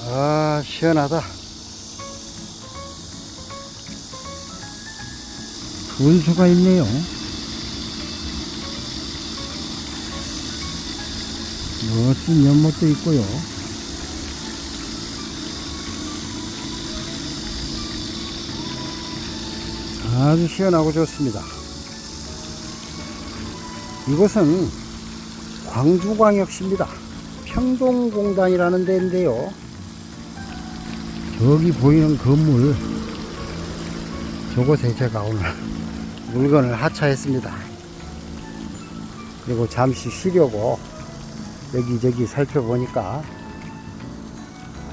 아, 시원하다. 운수가 있네요. 멋진 연못도 있고요. 아주 시원하고 좋습니다. 이곳은 광주광역시입니다. 평동공단이라는 데인데요. 저기 보이는 건물, 저곳에 제가 오늘 물건을 하차했습니다. 그리고 잠시 쉬려고 여기저기 살펴보니까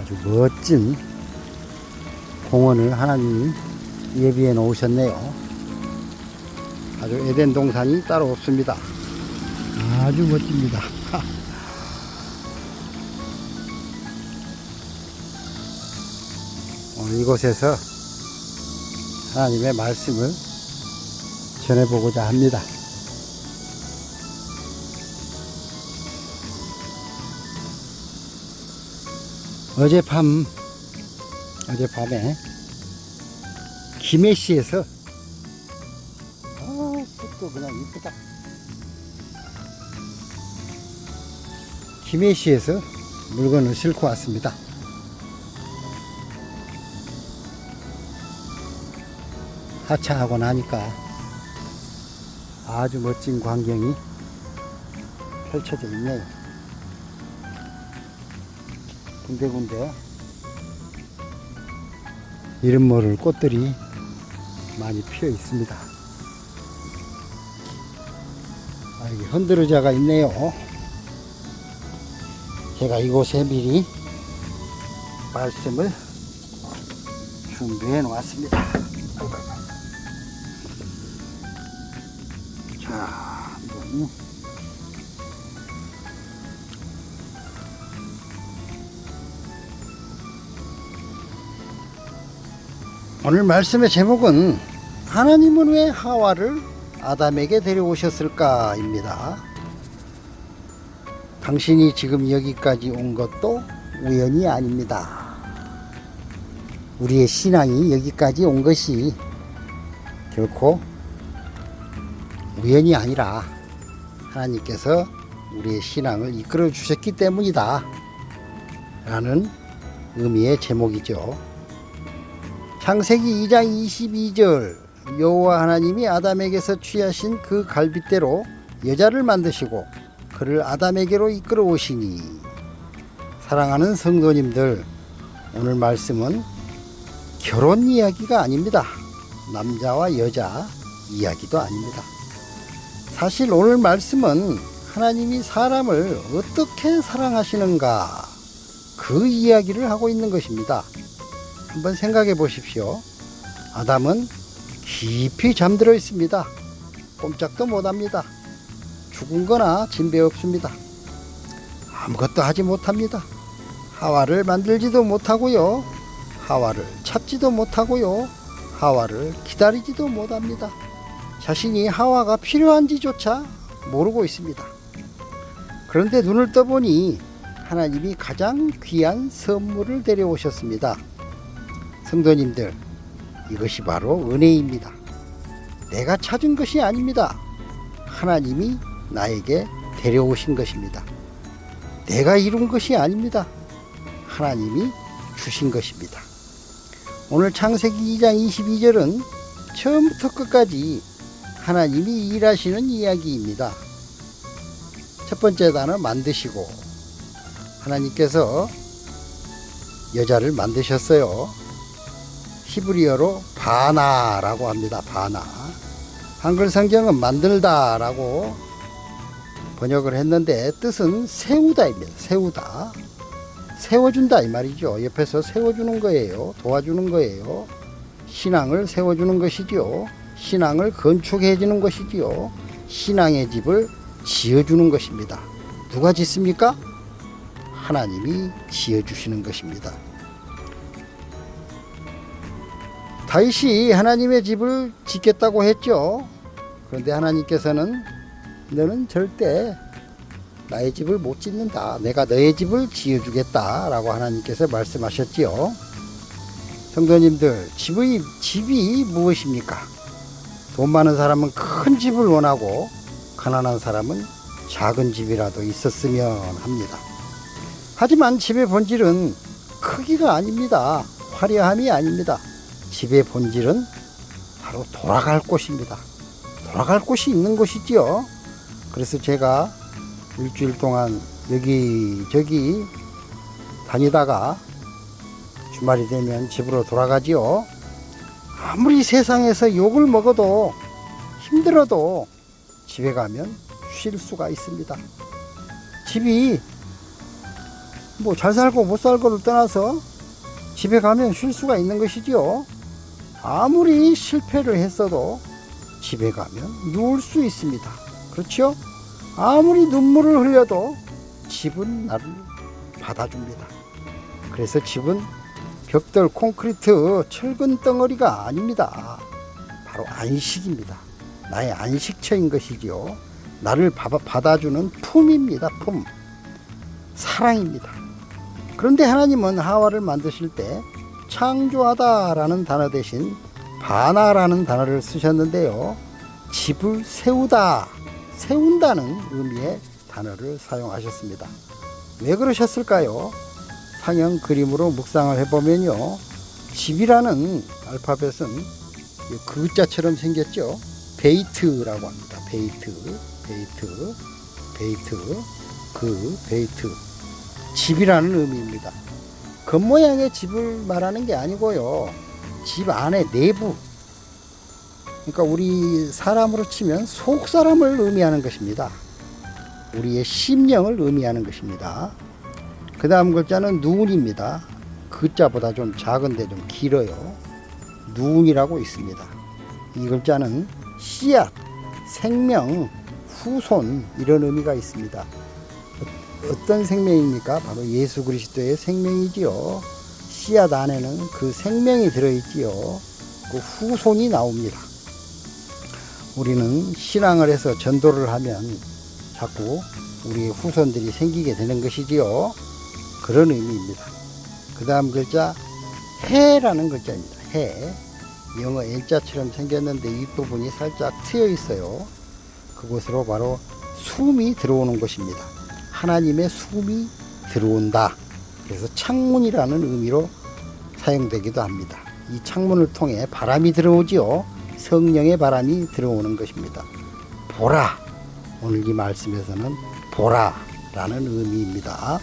아주 멋진 공원을 하나님이 예비해 놓으셨네요. 아주 에덴 동산이 따로 없습니다. 아주 멋집니다. 오늘 이곳에서 하나님의 말씀을 전해보고자 합니다. 어젯밤에 김해시에서 숲도 그냥 이쁘다. 김해시에서 물건을 싣고 왔습니다. 하차하고 나니까 아주 멋진 광경이 펼쳐져 있네요. 군데군데 이름 모를 꽃들이 많이 피어 있습니다. 여기 흔들의자가 있네요. 제가 이곳에 미리 말씀을 준비해 놓았습니다. 자, 한번 오늘 말씀의 제목은 하나님은 왜 하와를 아담에게 데려오셨을까 입니다. 당신이 지금 여기까지 온 것도 우연이 아닙니다. 우리의 신앙이 여기까지 온 것이 결코 우연이 아니라 하나님께서 우리의 신앙을 이끌어 주셨기 때문이다 라는 의미의 제목이죠. 창세기 2장 22절 여호와 하나님이 아담에게서 취하신 그 갈빗대로 여자를 만드시고 그를 아담에게로 이끌어 오시니. 사랑하는 성도님들, 오늘 말씀은 결혼 이야기가 아닙니다. 남자와 여자 이야기도 아닙니다. 사실 오늘 말씀은 하나님이 사람을 어떻게 사랑하시는가, 그 이야기를 하고 있는 것입니다. 한번 생각해 보십시오. 아담은 깊이 잠들어 있습니다. 꼼짝도 못합니다. 죽은 거나 진배 없습니다. 아무것도 하지 못합니다. 하와를 만들지도 못하고요. 하와를 찾지도 못하고요. 하와를 기다리지도 못합니다. 자신이 하와가 필요한지조차 모르고 있습니다. 그런데 눈을 떠보니 하나님이 가장 귀한 선물을 데려오셨습니다. 성도님들, 이것이 바로 은혜입니다. 내가 찾은 것이 아닙니다. 하나님이 나에게 데려오신 것입니다. 내가 이룬 것이 아닙니다. 하나님이 주신 것입니다. 오늘 창세기 2장 22절은 처음부터 끝까지 하나님이 일하시는 이야기입니다. 첫 번째 단어 만드시고, 하나님께서 여자를 만드셨어요. 히브리어로 바나라고 합니다. 바나. 한글 성경은 만들다 라고 번역을 했는데 뜻은 세우다입니다. 세우다. 세워준다 이 말이죠. 옆에서 세워주는 거예요. 도와주는 거예요. 신앙을 세워주는 것이지요. 신앙을 건축해 주는 것이지요. 신앙의 집을 지어주는 것입니다. 누가 짓습니까? 하나님이 지어주시는 것입니다. 다윗이 하나님의 집을 짓겠다고 했죠. 그런데 하나님께서는 너는 절대 나의 집을 못 짓는다. 내가 너의 집을 지어주겠다 라고 하나님께서 말씀하셨지요. 성도님들, 집이 무엇입니까? 돈 많은 사람은 큰 집을 원하고 가난한 사람은 작은 집이라도 있었으면 합니다. 하지만 집의 본질은 크기가 아닙니다. 화려함이 아닙니다. 집의 본질은 바로 돌아갈 곳입니다. 돌아갈 곳이 있는 곳이지요. 그래서 제가 일주일 동안 여기저기 다니다가 주말이 되면 집으로 돌아가지요. 아무리 세상에서 욕을 먹어도 힘들어도 집에 가면 쉴 수가 있습니다. 집이 뭐 잘 살고 못 살고를 떠나서 집에 가면 쉴 수가 있는 것이지요. 아무리 실패를 했어도 집에 가면 누울 수 있습니다. 그렇죠? 아무리 눈물을 흘려도 집은 나를 받아줍니다. 그래서 집은 벽돌, 콘크리트, 철근 덩어리가 아닙니다. 바로 안식입니다. 나의 안식처인 것이지요. 나를 받아주는 품입니다. 품. 사랑입니다. 그런데 하나님은 하와를 만드실 때 창조하다라는 단어 대신 바나라는 단어를 쓰셨는데요. 집을 세운다는 의미의 단어를 사용하셨습니다. 왜 그러셨을까요? 상형 그림으로 묵상을 해보면요. 집이라는 알파벳은 그자처럼 생겼죠. 베이트라고 합니다. 베이트. 집이라는 의미입니다. 겉모양의 집을 말하는 게 아니고요. 집 안에 내부. 그러니까 우리 사람으로 치면 속 사람을 의미하는 것입니다. 우리의 심령을 의미하는 것입니다. 그 다음 글자는 누운입니다. 그자보다 좀 작은데 좀 길어요. 누운이라고 있습니다. 이 글자는 씨앗, 생명, 후손 이런 의미가 있습니다. 어떤 생명입니까? 바로 예수 그리스도의 생명이지요. 씨앗 안에는 그 생명이 들어있지요. 그 후손이 나옵니다. 우리는 신앙을 해서 전도를 하면 자꾸 우리의 후손들이 생기게 되는 것이지요. 그런 의미입니다. 그 다음 글자 해라는 글자입니다. 해. 영어 N자처럼 생겼는데 이 부분이 살짝 트여 있어요. 그곳으로 바로 숨이 들어오는 것입니다. 하나님의 숨이 들어온다. 그래서 창문이라는 의미로 사용되기도 합니다. 이 창문을 통해 바람이 들어오지요. 성령의 바람이 들어오는 것입니다. 보라. 오늘 이 말씀에서는 보라라는 의미입니다.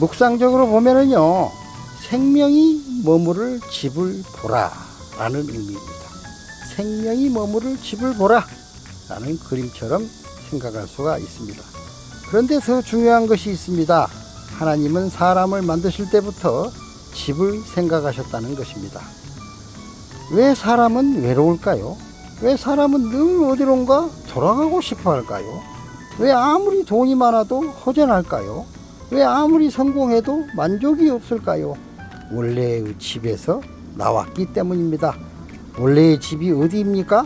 묵상적으로 보면은요, 생명이 머무를 집을 보라라는 의미입니다. 생명이 머무를 집을 보라라는 그림처럼 생각할 수가 있습니다. 그런데 더 중요한 것이 있습니다. 하나님은 사람을 만드실 때부터 집을 생각하셨다는 것입니다. 왜 사람은 외로울까요? 왜 사람은 늘 어디론가 돌아가고 싶어 할까요? 왜 아무리 돈이 많아도 허전할까요? 왜 아무리 성공해도 만족이 없을까요? 원래의 집에서 나왔기 때문입니다. 원래의 집이 어디입니까?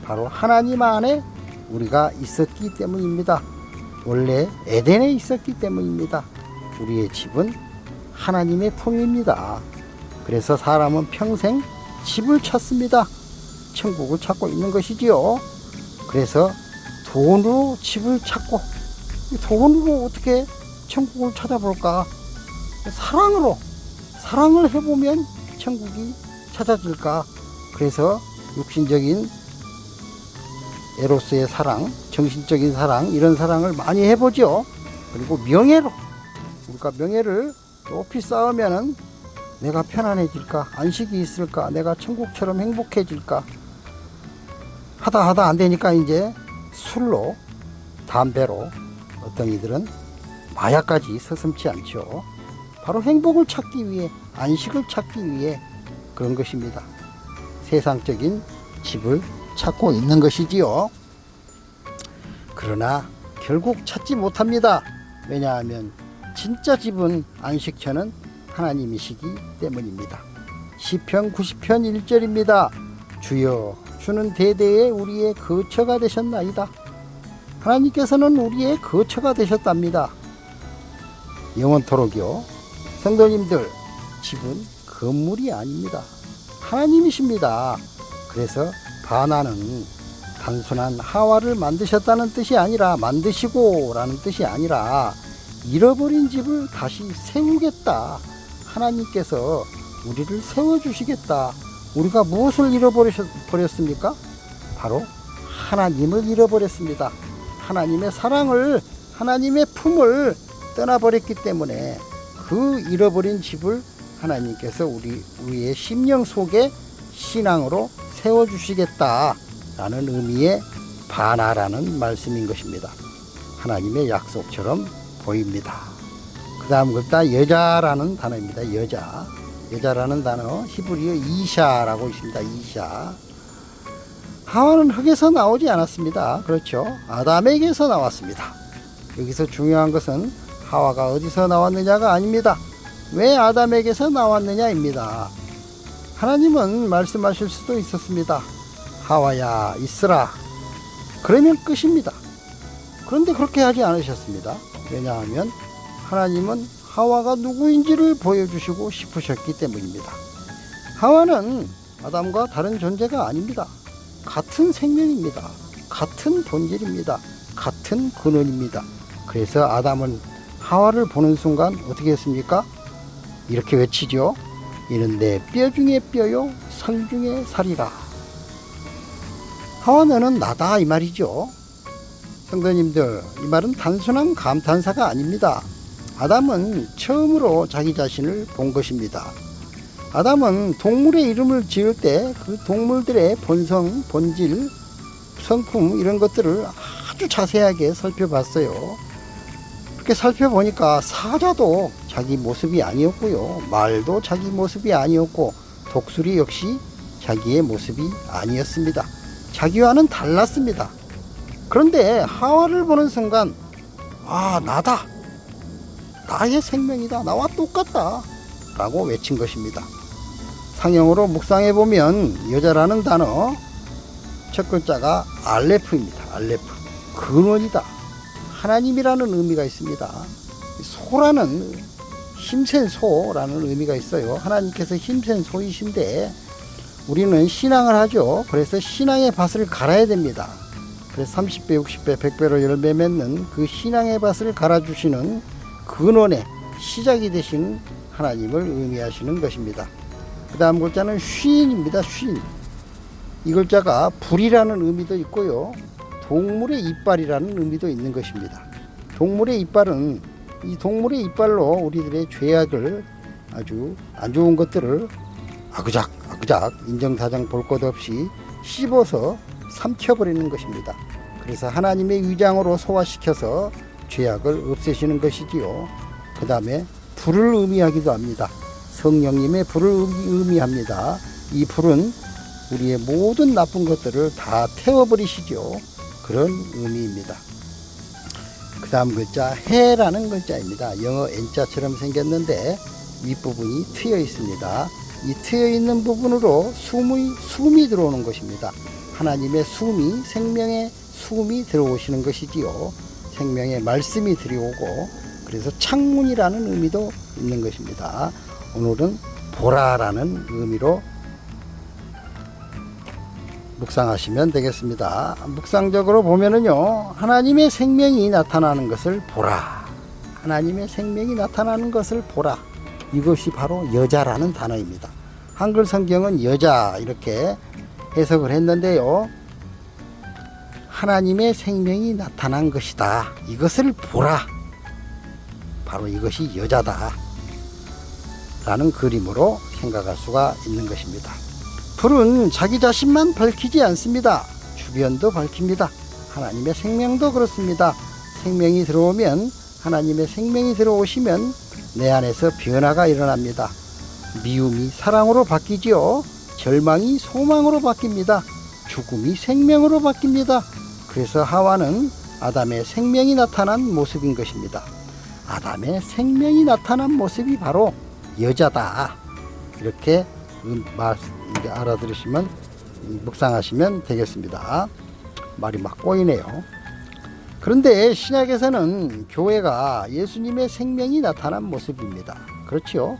바로 하나님 안에 우리가 있었기 때문입니다. 원래 에덴에 있었기 때문입니다. 우리의 집은 하나님의 품입니다. 그래서 사람은 평생 집을 찾습니다. 천국을 찾고 있는 것이지요. 그래서 돈으로 집을 찾고, 돈으로 어떻게 천국을 찾아볼까? 사랑을 해보면 천국이 찾아질까? 그래서 육신적인 에로스의 사랑, 정신적인 사랑, 이런 사랑을 많이 해보죠. 그리고 우리가 명예를 높이 쌓으면은 내가 편안해질까? 안식이 있을까? 내가 천국처럼 행복해질까? 하다 안 되니까 이제 술로, 담배로, 어떤 이들은 마약까지 서슴지 않죠. 바로 행복을 찾기 위해, 안식을 찾기 위해 그런 것입니다. 세상적인 집을 찾고 있는 것이지요. 그러나 결국 찾지 못합니다. 왜냐하면 진짜 집은, 안식처는 하나님이시기 때문입니다. 시편 90편 1절입니다. 주여, 주는 대대에 우리의 거처가 되셨나이다. 하나님께서는 우리의 거처가 되셨답니다. 영원토록이요. 성도님들, 집은 건물이 아닙니다. 하나님이십니다. 그래서 바나는 단순한 하와를 만드셨다는 뜻이 아니라, 만드시고 라는 뜻이 아니라 잃어버린 집을 다시 세우겠다. 하나님께서 우리를 세워주시겠다. 우리가 무엇을 잃어버렸습니까? 바로 하나님을 잃어버렸습니다. 하나님의 사랑을, 하나님의 품을 떠나버렸기 때문에 그 잃어버린 집을 하나님께서 우리의 심령 속에 신앙으로 세워주시겠다라는 의미의 바나라는 말씀인 것입니다. 하나님의 약속처럼 보입니다. 그 다음 글자 여자라는 단어입니다. 여자라는 단어 히브리어 이샤라고 있습니다. 이샤. 하와는 흙에서 나오지 않았습니다. 그렇죠. 아담에게서 나왔습니다. 여기서 중요한 것은 하와가 어디서 나왔느냐가 아닙니다. 왜 아담에게서 나왔느냐입니다. 하나님은 말씀하실 수도 있었습니다. 하와야 있으라. 그러면 끝입니다. 그런데 그렇게 하지 않으셨습니다. 왜냐하면 하나님은 하와가 누구인지를 보여주시고 싶으셨기 때문입니다. 하와는 아담과 다른 존재가 아닙니다. 같은 생명입니다. 같은 본질입니다. 같은 근원입니다. 그래서 아담은 하와를 보는 순간 어떻게 했습니까? 이렇게 외치죠. 이는 내 뼈 중에 뼈요 살 중에 살이라. 하와 너는 나다 이 말이죠. 성도님들, 이 말은 단순한 감탄사가 아닙니다. 아담은 처음으로 자기 자신을 본 것입니다. 아담은 동물의 이름을 지을 때 그 동물들의 본성, 본질, 성품 이런 것들을 아주 자세하게 살펴봤어요. 그렇게 살펴보니까 사자도 자기 모습이 아니었고요. 말도 자기 모습이 아니었고 독수리 역시 자기의 모습이 아니었습니다. 자기와는 달랐습니다. 그런데 하와를 보는 순간 나다. 나의 생명이다. 나와 똑같다. 라고 외친 것입니다. 상형으로 묵상해 보면 여자라는 단어 첫 글자가 알레프입니다. 알레프. 근원이다. 하나님이라는 의미가 있습니다. 소라는 힘센 소라는 의미가 있어요. 하나님께서 힘센 소이신데 우리는 신앙을 하죠. 그래서 신앙의 밭을 갈아야 됩니다. 그래서 30배, 60배, 100배로 열매 맺는 그 신앙의 밭을 갈아주시는 근원의 시작이 되신 하나님을 의미하시는 것입니다. 그 다음 글자는 쉰입니다. 쉰. 이 글자가 불이라는 의미도 있고요. 동물의 이빨이라는 의미도 있는 것입니다. 동물의 이빨은 이 동물의 이빨로 우리들의 죄악을 아주 안 좋은 것들을 아그작 인정사정 볼 것 없이 씹어서 삼켜버리는 것입니다. 그래서 하나님의 위장으로 소화시켜서 죄악을 없애시는 것이지요. 그 다음에 불을 의미하기도 합니다. 성령님의 불을 의미합니다. 이 불은 우리의 모든 나쁜 것들을 다 태워버리시죠. 그런 의미입니다. 그 다음 글자 해라는 글자입니다. 영어 N자처럼 생겼는데 윗부분이 트여 있습니다. 이 트여 있는 부분으로 숨이 들어오는 것입니다. 하나님의 숨이, 생명의 숨이 들어오시는 것이지요. 생명의 말씀이 들어오고, 그래서 창문이라는 의미도 있는 것입니다. 오늘은 보라라는 의미로 묵상하시면 되겠습니다. 묵상적으로 보면은요, 하나님의 생명이 나타나는 것을 보라. 하나님의 생명이 나타나는 것을 보라. 이것이 바로 여자라는 단어입니다. 한글 성경은 여자 이렇게 해석을 했는데요. 하나님의 생명이 나타난 것이다. 이것을 보라. 바로 이것이 여자다. 라는 그림으로 생각할 수가 있는 것입니다. 불은 자기 자신만 밝히지 않습니다. 주변도 밝힙니다. 하나님의 생명도 그렇습니다. 생명이 들어오면, 하나님의 생명이 들어오시면 내 안에서 변화가 일어납니다. 미움이 사랑으로 바뀌지요. 절망이 소망으로 바뀝니다. 죽음이 생명으로 바뀝니다. 그래서 하와는 아담의 생명이 나타난 모습인 것입니다. 아담의 생명이 나타난 모습이 바로 여자다. 이렇게 알아들으시면 묵상하시면 되겠습니다. 말이 막 꼬이네요. 그런데 신약에서는 교회가 예수님의 생명이 나타난 모습입니다. 그렇지요?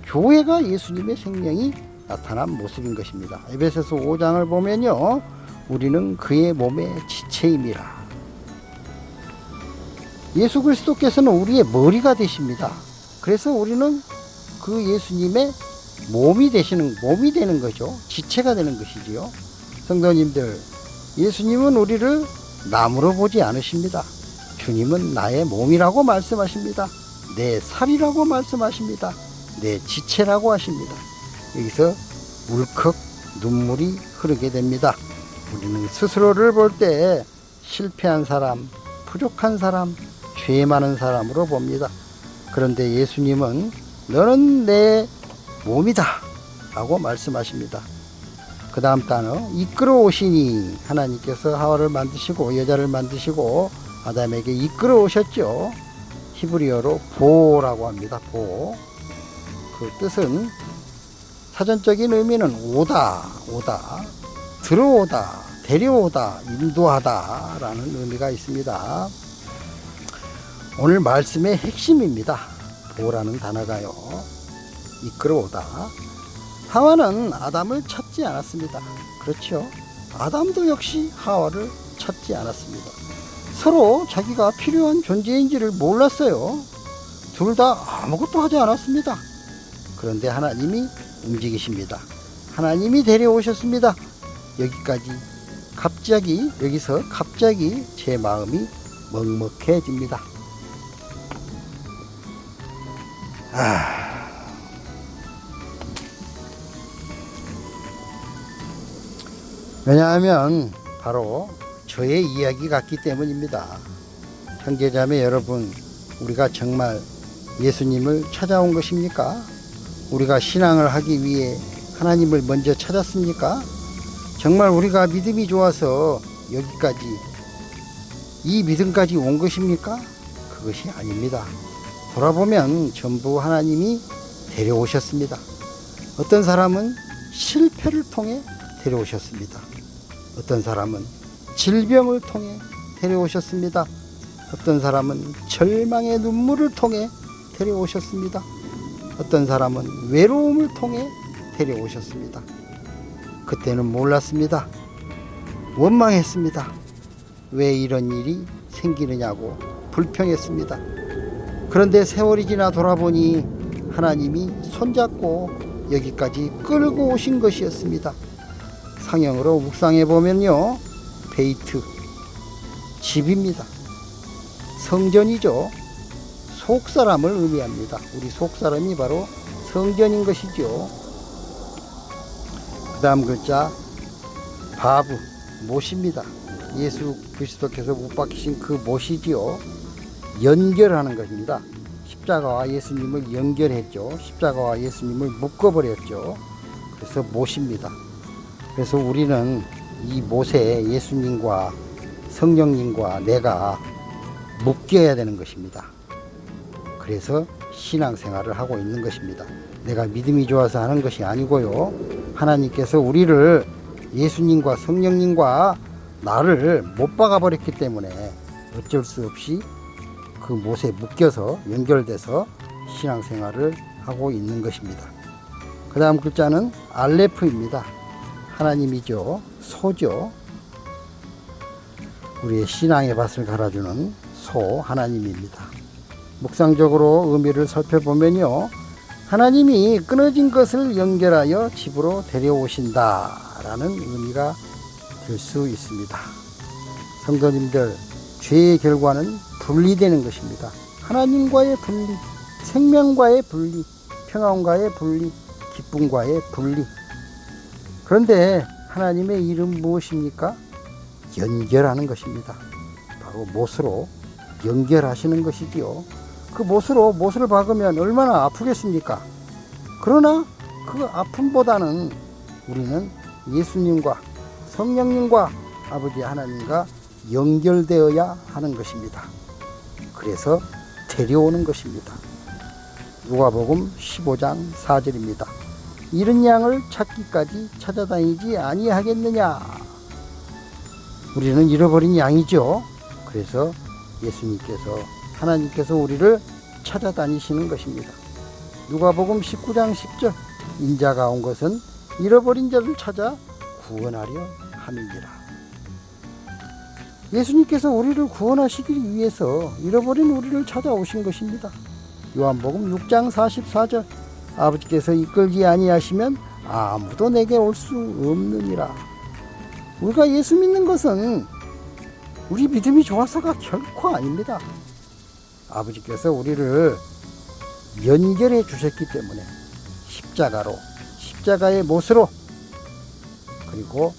교회가 예수님의 생명이 나타난 모습인 것입니다. 에베소서 5장을 보면요, 우리는 그의 몸의 지체임이라. 예수 그리스도께서는 우리의 머리가 되십니다. 그래서 우리는 그 예수님의 몸이 되는 거죠. 지체가 되는 것이지요. 성도님들, 예수님은 우리를 남으로 보지 않으십니다. 주님은 나의 몸이라고 말씀하십니다. 내 살이라고 말씀하십니다. 내 지체라고 하십니다. 여기서 울컥 눈물이 흐르게 됩니다. 우리는 스스로를 볼 때 실패한 사람, 부족한 사람, 죄 많은 사람으로 봅니다. 그런데 예수님은 너는 내 몸이다 라고 말씀하십니다. 그 다음 단어, 이끌어 오시니. 하나님께서 하와를 만드시고 여자를 만드시고 아담에게 이끌어 오셨죠. 히브리어로 보라고 합니다. 보. 그 뜻은, 사전적인 의미는 오다, 들어오다, 데려오다, 인도하다 라는 의미가 있습니다. 오늘 말씀의 핵심입니다. 보라는 단어가요, 이끌어오다. 하와는 아담을 찾지 않았습니다. 그렇죠? 아담도 역시 하와를 찾지 않았습니다. 서로 자기가 필요한 존재인지를 몰랐어요. 둘 다 아무것도 하지 않았습니다. 그런데 하나님이 움직이십니다. 하나님이 데려오셨습니다. 여기서 갑자기 제 마음이 먹먹해집니다. 왜냐하면 바로 저의 이야기 같기 때문입니다. 형제자매 여러분, 우리가 정말 예수님을 찾아온 것입니까? 우리가 신앙을 하기 위해 하나님을 먼저 찾았습니까? 정말 우리가 믿음이 좋아서 여기까지, 이 믿음까지 온 것입니까? 그것이 아닙니다. 돌아보면 전부 하나님이 데려오셨습니다. 어떤 사람은 실패를 통해 데려오셨습니다. 어떤 사람은 질병을 통해 데려오셨습니다. 어떤 사람은 절망의 눈물을 통해 데려오셨습니다. 어떤 사람은 외로움을 통해 데려오셨습니다. 그때는 몰랐습니다. 원망했습니다. 왜 이런 일이 생기느냐고 불평했습니다. 그런데 세월이 지나 돌아보니 하나님이 손잡고 여기까지 끌고 오신 것이었습니다. 상형으로 묵상해 보면요, 베이트, 집입니다. 성전이죠. 속사람을 의미합니다. 우리 속사람이 바로 성전인 것이죠. 그 다음 글자, 바브, 못입니다. 예수 그리스도께서 못 박히신 그 못이지요. 연결하는 것입니다. 십자가와 예수님을 연결했죠. 십자가와 예수님을 묶어버렸죠. 그래서 못입니다. 그래서 우리는 이 못에 예수님과 성령님과 내가 묶여야 되는 것입니다. 그래서 신앙생활을 하고 있는 것입니다. 내가 믿음이 좋아서 하는 것이 아니고요, 하나님께서 우리를, 예수님과 성령님과 나를 못 박아버렸기 때문에 어쩔 수 없이 그 못에 묶여서 연결돼서 신앙생활을 하고 있는 것입니다. 그 다음 글자는 알레프입니다. 하나님이죠. 소죠. 우리의 신앙의 밭을 갈아주는 소, 하나님입니다. 묵상적으로 의미를 살펴보면요, 하나님이 끊어진 것을 연결하여 집으로 데려오신다 라는 의미가 될 수 있습니다. 성도님들, 죄의 결과는 분리되는 것입니다. 하나님과의 분리, 생명과의 분리, 평안과의 분리, 기쁨과의 분리. 그런데 하나님의 이름 무엇입니까? 연결하는 것입니다. 바로 못으로 연결하시는 것이지요. 그 못을 박으면 얼마나 아프겠습니까? 그러나 그 아픔보다는 우리는 예수님과 성령님과 아버지 하나님과 연결되어야 하는 것입니다. 그래서 데려오는 것입니다. 누가복음 15장 4절입니다. 잃은 양을 찾기까지 찾아다니지 아니하겠느냐. 우리는 잃어버린 양이죠. 그래서 예수님께서, 하나님께서 우리를 찾아다니시는 것입니다. 누가복음 19장 10절, 인자가 온 것은 잃어버린 자를 찾아 구원하려 함이니라. 예수님께서 우리를 구원하시기 위해서 잃어버린 우리를 찾아오신 것입니다. 요한복음 6장 44절, 아버지께서 이끌지 아니하시면 아무도 내게 올 수 없느니라. 우리가 예수 믿는 것은 우리 믿음이 좋아서가 결코 아닙니다. 아버지께서 우리를 연결해 주셨기 때문에 십자가의 못으로, 그리고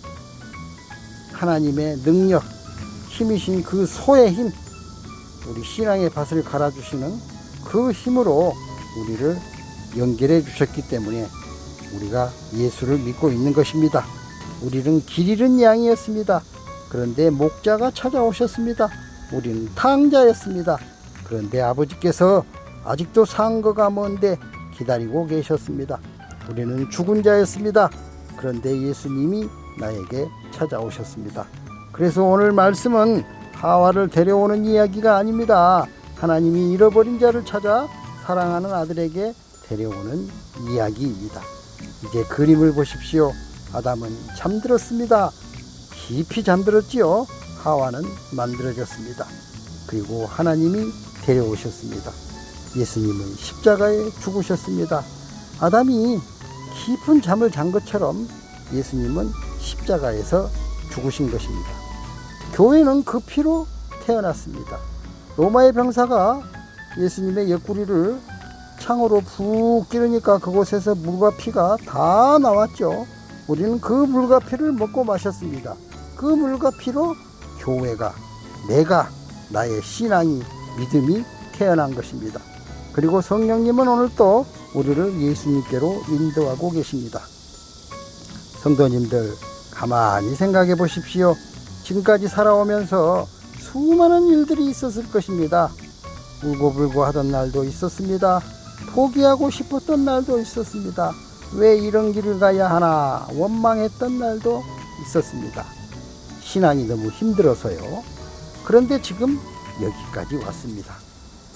하나님의 능력, 힘이신 그 소의 힘, 우리 신앙의 밭을 갈아주시는 그 힘으로 우리를 연결해 주셨기 때문에 우리가 예수를 믿고 있는 것입니다. 우리는 길 잃은 양이었습니다. 그런데 목자가 찾아오셨습니다. 우리는 탕자였습니다. 그런데 아버지께서 아직도 상거가 먼데 기다리고 계셨습니다. 우리는 죽은 자였습니다. 그런데 예수님이 나에게 찾아오셨습니다. 그래서 오늘 말씀은 하와를 데려오는 이야기가 아닙니다. 하나님이 잃어버린 자를 찾아 사랑하는 아들에게 데려오는 이야기입니다. 이제 그림을 보십시오. 아담은 잠들었습니다. 깊이 잠들었지요. 하와는 만들어졌습니다. 그리고 하나님이 데려오셨습니다. 예수님은 십자가에 죽으셨습니다. 아담이 깊은 잠을 잔 것처럼 예수님은 십자가에서 죽으신 것입니다. 교회는 그 피로 태어났습니다. 로마의 병사가 예수님의 옆구리를 창으로 푹 찌르니까 그곳에서 물과 피가 다 나왔죠. 우리는 그 물과 피를 먹고 마셨습니다. 그 물과 피로 교회가, 내가, 나의 신앙이, 믿음이 태어난 것입니다. 그리고 성령님은 오늘 또 우리를 예수님께로 인도하고 계십니다. 성도님들, 가만히 생각해 보십시오. 지금까지 살아오면서 수많은 일들이 있었을 것입니다. 울고불고 하던 날도 있었습니다. 포기하고 싶었던 날도 있었습니다. 왜 이런 길을 가야 하나 원망했던 날도 있었습니다. 신앙이 너무 힘들어서요. 그런데 지금 여기까지 왔습니다.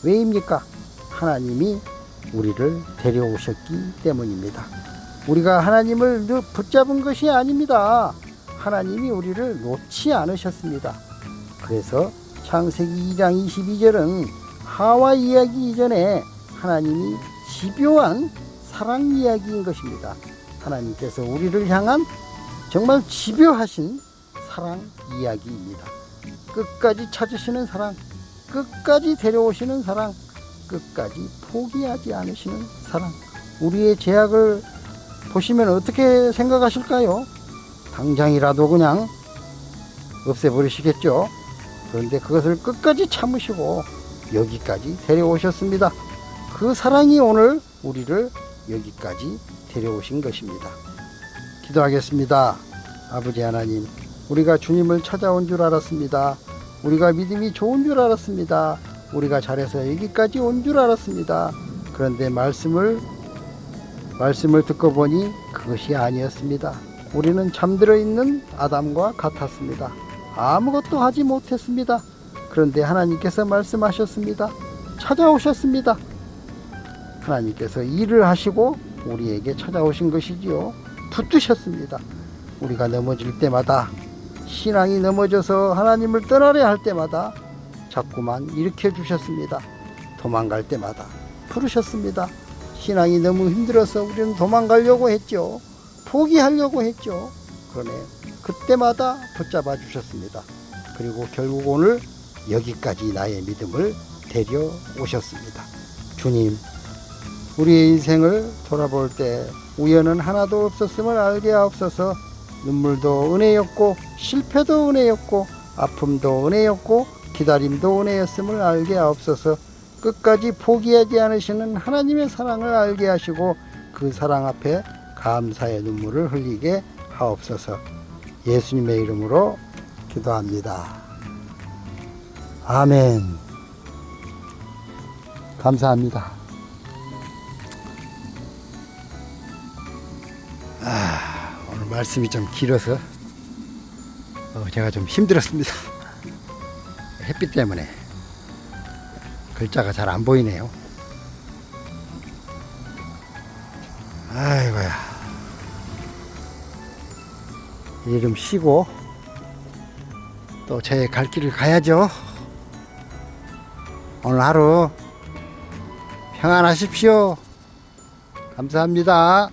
왜입니까? 하나님이 우리를 데려오셨기 때문입니다. 우리가 하나님을 붙잡은 것이 아닙니다. 하나님이 우리를 놓지 않으셨습니다. 그래서 창세기 2장 22절은 하와 이야기 이전에 하나님이 집요한 사랑 이야기인 것입니다. 하나님께서 우리를 향한 정말 집요하신 사랑 이야기입니다. 끝까지 찾으시는 사랑, 끝까지 데려오시는 사랑, 끝까지 포기하지 않으시는 사랑. 우리의 죄악을 보시면 어떻게 생각하실까요? 당장이라도 그냥 없애버리시겠죠. 그런데 그것을 끝까지 참으시고 여기까지 데려오셨습니다. 그 사랑이 오늘 우리를 여기까지 데려오신 것입니다. 기도하겠습니다. 아버지 하나님, 우리가 주님을 찾아온 줄 알았습니다. 우리가 믿음이 좋은 줄 알았습니다. 우리가 잘해서 여기까지 온 줄 알았습니다. 그런데 말씀을 듣고 보니 그것이 아니었습니다. 우리는 잠들어 있는 아담과 같았습니다. 아무것도 하지 못했습니다. 그런데 하나님께서 말씀하셨습니다. 찾아오셨습니다. 하나님께서 일을 하시고 우리에게 찾아오신 것이지요. 붙드셨습니다. 우리가 넘어질 때마다, 신앙이 넘어져서 하나님을 떠나려 할 때마다 자꾸만 일으켜 주셨습니다. 도망갈 때마다 부르셨습니다. 신앙이 너무 힘들어서 우리는 도망가려고 했죠. 포기하려고 했죠. 그러네, 그때마다 붙잡아 주셨습니다. 그리고 결국 오늘 여기까지 나의 믿음을 데려오셨습니다. 주님, 우리의 인생을 돌아볼 때 우연은 하나도 없었음을 알게 하옵소서. 눈물도 은혜였고, 실패도 은혜였고, 아픔도 은혜였고, 기다림도 은혜였음을 알게 하옵소서. 끝까지 포기하지 않으시는 하나님의 사랑을 알게 하시고 그 사랑 앞에 감사의 눈물을 흘리게 하옵소서. 예수님의 이름으로 기도합니다. 아멘. 감사합니다. 오늘 말씀이 좀 길어서 제가 좀 힘들었습니다. 햇빛 때문에 글자가 잘 안 보이네요. 아이고야. 이제 좀 쉬고 또 제 갈 길을 가야죠. 오늘 하루 평안하십시오. 감사합니다.